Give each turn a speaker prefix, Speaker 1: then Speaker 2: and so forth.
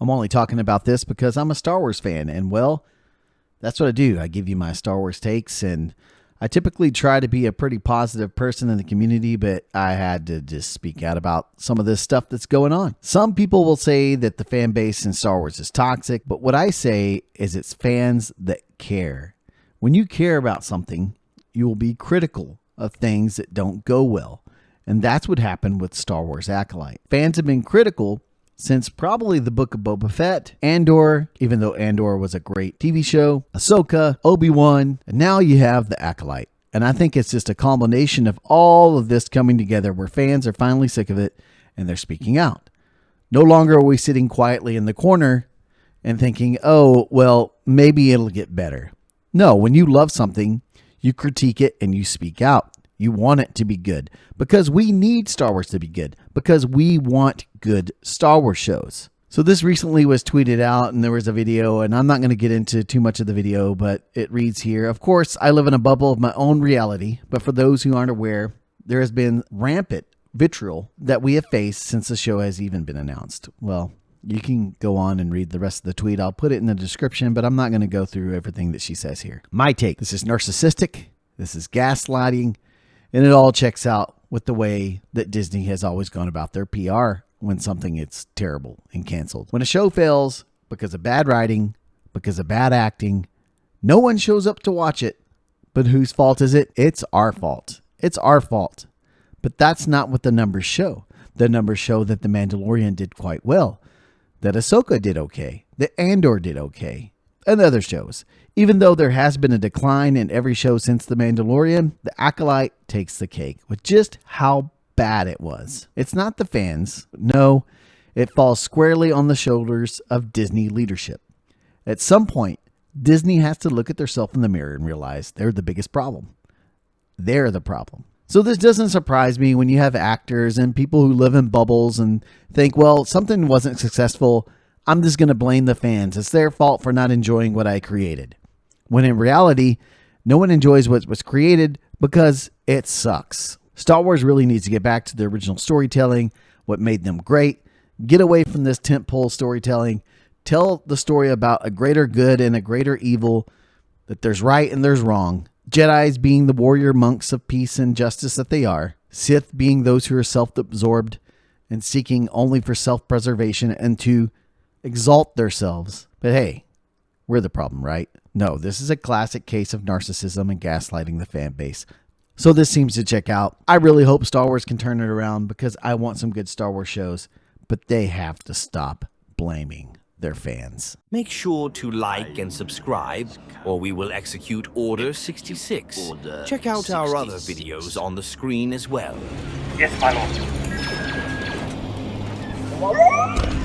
Speaker 1: I'm only talking about this because I'm a Star Wars fan, and well, that's what I do. I give you my Star Wars takes, and I typically try to be a pretty positive person in the community, but I had to just speak out about some of this stuff that's going on. Some people will say that the fan base in Star Wars is toxic, but what I say is it's fans that care. When you care about something, you will be critical of things that don't go well. And that's what happened with Star Wars Acolyte. Fans have been critical since probably the Book of Boba Fett, Andor, even though Andor was a great TV show, Ahsoka, Obi-Wan, and now you have the Acolyte. And I think it's just a combination of all of this coming together where fans are finally sick of it and they're speaking out. No longer are we sitting quietly in the corner and thinking, oh, well, maybe it'll get better. No, when you love something, you critique it and you speak out. You want it to be good because we need Star Wars to be good because we want good Star Wars shows. So this recently was tweeted out and there was a video, and I'm not going to get into too much of the video, but it reads here, of course, I live in a bubble of my own reality, but for those who aren't aware, there has been rampant vitriol that we have faced since the show has even been announced. Well, you can go on and read the rest of the tweet. I'll put it in the description, but I'm not going to go through everything that she says here. My take, this is narcissistic, this is gaslighting, and it all checks out with the way that Disney has always gone about their PR when something is terrible and canceled. When a show fails because of bad writing, because of bad acting, no one shows up to watch it. But whose fault is it? It's our fault. It's our fault. But that's not what the numbers show. The numbers show that The Mandalorian did quite well, that Ahsoka did okay, that Andor did okay, and other shows. Even though there has been a decline in every show since The Mandalorian, The Acolyte takes the cake with just how bad it was. It's not the fans. No, it falls squarely on the shoulders of Disney leadership. At some point, Disney has to look at themselves in the mirror and realize they're the biggest problem. They're the problem. So this doesn't surprise me when you have actors and people who live in bubbles and think, well, something wasn't successful. I'm just going to blame the fans. It's their fault for not enjoying what I created. When in reality, no one enjoys what was created because it sucks. Star Wars really needs to get back to the original storytelling, what made them great. Get away from this tentpole storytelling. Tell the story about a greater good and a greater evil, that there's right and there's wrong. Jedis being the warrior monks of peace and justice that they are. Sith being those who are self-absorbed and seeking only for self-preservation and to exalt themselves. But hey, we're the problem, right? No, this is a classic case of narcissism and gaslighting the fan base. So this seems to check out. I really hope Star Wars can turn it around because I want some good Star Wars shows, but they have to stop blaming their fans.
Speaker 2: Make sure to like and subscribe, or we will execute Order 66. Check out our other videos on the screen as well.
Speaker 3: Yes, my lord.